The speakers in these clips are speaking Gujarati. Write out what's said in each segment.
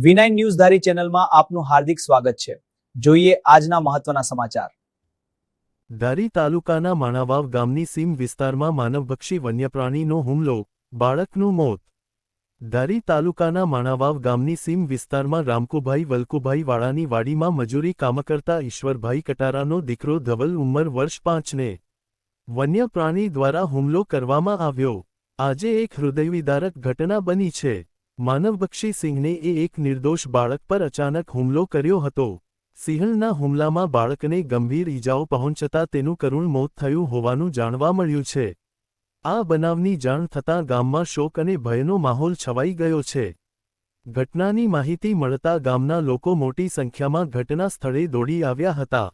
V9 ન્યૂઝ ધારી ચેનલમાં આપનું હાર્દિક સ્વાગત છે। જોઈએ આજના મહત્વના સમાચાર। ધારી તાલુકાના માણાવાવ ગામની સીમ વિસ્તારમાં માનવભક્ષી વન્યપ્રાણીનો હુમલો, બાળકનું મોત। ધારી તાલુકાના માણાવાવ ગામની સીમ વિસ્તારમાં રામકુભાઈ વલ્કુભાઈ વાળાની વાડીમાં મજૂરી કામ કરતા ઈશ્વરભાઈ કટારાનો દીકરો ધવલ ઉંમર વર્ષ 5ને વન્યપ્રાણી દ્વારા હુમલો કરવામાં આવ્યો। આજે એક હૃદયવિદારક ઘટના બની છે। માનવભક્ષી સિંહને એક નિર્દોષ બાળક પર અચાનક હુમલો કર્યો હતો। સિંહણના હુમલામાં બાળકને ગંભીર ઈજાઓ પહોંચતા તેનું કરુણ મોત થયું હોવાનું જાણવા મળ્યું છે। આ બનાવની જાણ થતાં ગામમાં શોક અને ભયનો માહોલ છવાઈ ગયો છે। ઘટનાની માહિતી મળતા ગામના લોકો મોટી સંખ્યામાં ઘટના સ્થળે દોડી આવ્યા હતા।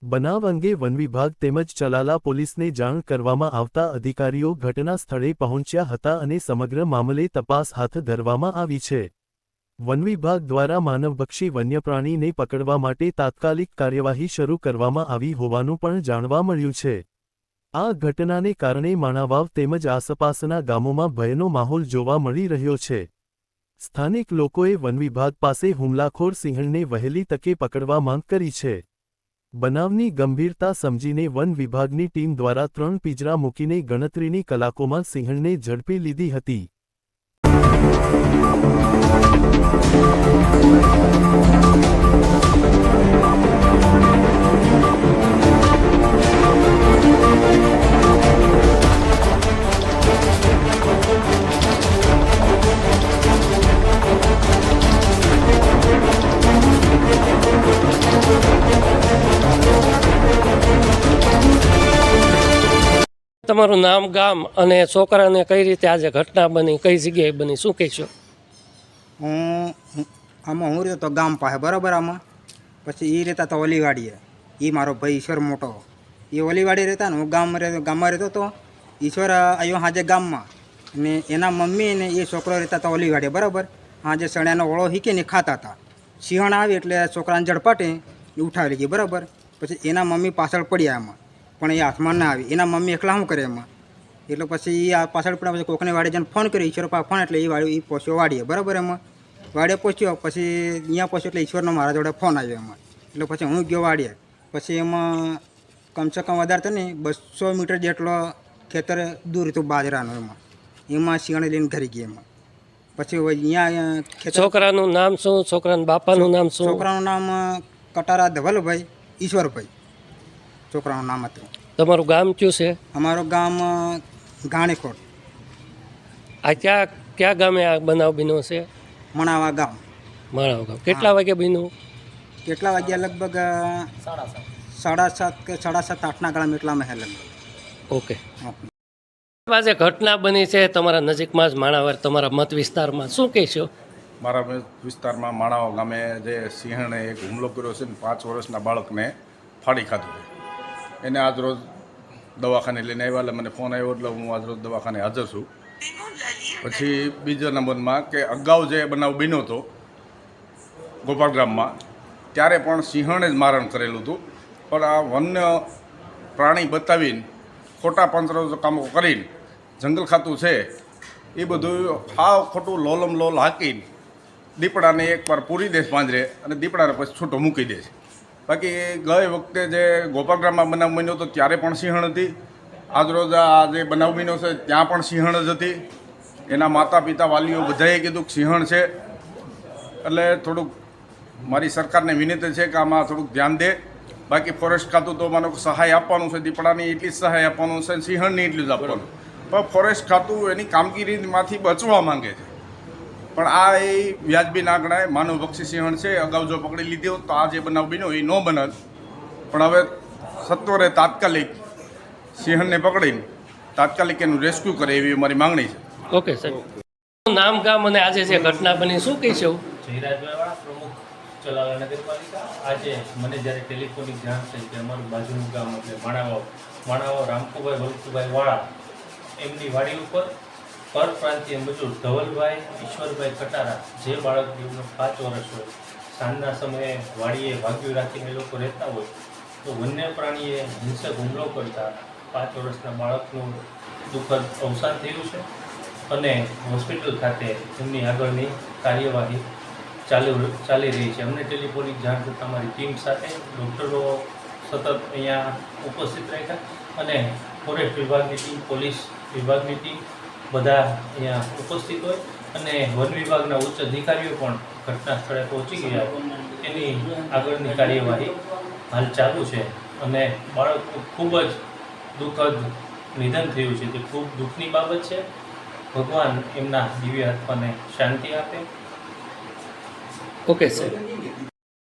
બનાવ અંગે વનવિભાગ તેમજ ચલાલા પોલીસને જાણ કરવામાં આવતા અધિકારીઓ ઘટના સ્થળે પહોંચ્યા હતા અને સમગ્ર મામલે તપાસ હાથ ધરવામાં આવી છે। વનવિભાગ દ્વારા માનવભક્ષી વન્યપ્રાણીને પકડવા માટે તાત્કાલિક કાર્યવાહી શરૂ કરવામાં આવી હોવાનું પણ જાણવા મળ્યું છે। આ ઘટનાને કારણે માણાવાવ તેમજ આસપાસના ગામોમાં ભયનો માહોલ જોવા મળી રહ્યો છે। સ્થાનિક લોકોએ વનવિભાગ પાસે હુમલાખોર સિંહણને વહેલી તકે પકડવા માંગ કરી છે। બનાવની ગંભીરતા સમજીને વન વિભાગની ટીમ દ્વારા 3 પિંજરા મૂકીને ગણતરીની કલાકોમાં સિંહણને ઝડપી લીધી હતી। તમારું નામ, ગામ અને છોકરાને કઈ રીતે આજે ઘટના બની, કઈ જગ્યાએ બની, શું કહેશો? હું રહેતો તો ગામ પાસે બરાબર। આમાં પછી એ રહેતા તો ઓલીવાડીએ, એ મારો ભાઈ ઈશ્વર મોટો, એ ઓલીવાડી રહેતા ને હું ગામમાં રહેતો હતો। ઈશ્વર આવ્યો હાજે ગામમાં ને એના મમ્મી ને એ છોકરો રહેતા હતા ઓલીવાડીએ બરાબર। હાજે સણ્યાનો ઓળો હીકીને ખાતા હતા। સિંહણ આવી એટલે છોકરાને ઝડપાટે એ ઉઠાવી લીધી બરાબર। પછી એના મમ્મી પાછળ પડ્યા એમાં, પણ એ હાથમાં ના આવી। એના મમ્મી એકલા શું કરે એમાં, એટલે પછી એ પાછળ પડ્યા પછી કોકની વાડી જઈને ફોન કર્યો, ઈશ્વર પાસે ફોન, એટલે એ પહોંચ્યો વાડીએ બરાબર। એમાં વાડીએ પહોંચ્યો પછી અહીંયા પહોંચ્યો એટલે ઈશ્વરનો મારા જોડે ફોન આવ્યો એમાં, એટલે પછી હું ગયો વાડીએ। પછી એમાં કમસે કમ વધારે તો નહીં 200 મીટર જેટલો ખેતર દૂર હતું બાજરાનું, એમાં સિંહણ લઈને ઘરી ગઈ એમાં। પછી અહીંયા છોકરાનું નામ શું, છોકરાના બાપાનું નામ શું? છોકરાનું નામ કટારા ધવલભાઈ ઈશ્વરભાઈ છોકરાનું નામ હતું। તમારું ગામ કયું છે? અમારું ગામ ઘાણીખોટ। આ ક્યાં ગામે આ બનાવ બન્યો છે? મણાવા ગામ। માણાવ ગામ। કેટલા વાગે બન્યું? કેટલા વાગ્યા? લગભગ 7:30 કે 7:30-8ના ગાળામાં એટલામાં હે લગભગ। ઓકે। આજે ઘટના બની છે તમારા નજીકમાં જ માણાવર, તમારા મત વિસ્તારમાં, શું કહેશો? મારા વિસ્તારમાં માણાવા ગામે જે સિંહણે એક હુમલો કર્યો છે ને 5 વર્ષના બાળકને ફાડી ખાધું છે, એને આજરોજ દવાખાને લઈને આવ્યા। એટલે મને ફોન આવ્યો એટલે હું આજરોજ દવાખાને હાજર છું। પછી બીજા નંબરમાં કે અગાઉ જે બનાવ બન્યો હતો ગોપાલ ગ્રામમાં, ત્યારે પણ સિંહણે જ મારણ કરેલું હતું, પણ આ વન્ય પ્રાણી બતાવીને ખોટા પંચરો કામો કરીને જંગલ ખાતું છે એ બધું હાવ ખોટું લોલમ લોલ હાકીને દીપડાને એકવાર પૂરી દે પાંજરે અને દીપડાને પછી છૂટો મૂકી દે છે। બાકી ગઈ વખતે જે ગોપાલગ્રામમાં બનાવ બન્યો હતો ત્યારે પણ સિંહણ હતી, આજરોજ આ જે બનાવ બન્યો છે ત્યાં પણ સિંહણ જ હતી। એના માતા પિતા વાલીઓ બધાએ કીધું કે સિંહણ છે, એટલે થોડુંક મારી સરકારને વિનંતી છે કે આમાં થોડુંક ધ્યાન દે। બાકી ફોરેસ્ટ ખાતું તો માનો સહાય આપવાનું છે, દીપડાની એટલી જ સહાય આપવાનું છે, સિંહણની એટલું જ આપવાનું, પણ ફોરેસ્ટ ખાતું એની કામગીરીમાંથી બચવા માંગે છે, પણ આ એ વ્યાજબી ના ગણાય। માનવભક્ષી સિંહણ છે, અગાઉ જો પકડી લીધી હોત તો આ જે બનાવ બન્યો એ ન બનત, પણ હવે સત્વરે તાત્કાલિક સિંહણને પકડીને તાત્કાલિક એનું રેસ્ક્યુ કરે એવી અમારી માંગણી છે। ઓકે સાહેબ, નામ, ગામ અને આજે જે ઘટના બની, શું કહેશો? જયરાજભાઈ પ્રમુખ ચલાલા નગરપાલિકા। આજે મને જ્યારે ટેલિફોનિક જાણ થઈ કે અમારું બાજુનું ગામ એટલે માણાવાવ રામકુભાઈ વલ્કુભાઈ વાળા એમની વાડી ઉપર પરપ્રાંતીય મજૂર ધવલભાઈ ઈશ્વરભાઈ કટારા, જે બાળકની ઉંમર 5 વર્ષ હોય, સાંજના સમયે વાડીએ ભાગ્યું રાખીને એ લોકો રહેતા હોય તો વન્ય પ્રાણીએ હિંસક હુમલો કરતા 5 વર્ષના બાળકનું દુઃખદ અવસાન થયું છે અને હોસ્પિટલ ખાતે એમની આગળની કાર્યવાહી ચાલી રહી છે. અમને ટેલિફોનિક જાણ થતાં અમારી ટીમ સાથે ડૉક્ટરો સતત અહીંયા ઉપસ્થિત રાખ્યા અને ફોરેસ્ટ વિભાગની ટીમ, પોલીસ વિભાગની ટીમ બધા અહીંયા ઉપસ્થિત હોય અને વન વિભાગના ઉચ્ચ અધિકારીઓ પણ ઘટના સ્થળે પહોંચી ગયા હોય. એની આગળની કાર્યવાહી હાલ ચાલુ છે અને બાળકનું ખૂબ જ દુઃખદ નિધન થયું છે. તે ખૂબ દુઃખની બાબત છે. ભગવાન એમના દિવ્ય આત્માને શાંતિ આપે. ઓકે સાહેબ.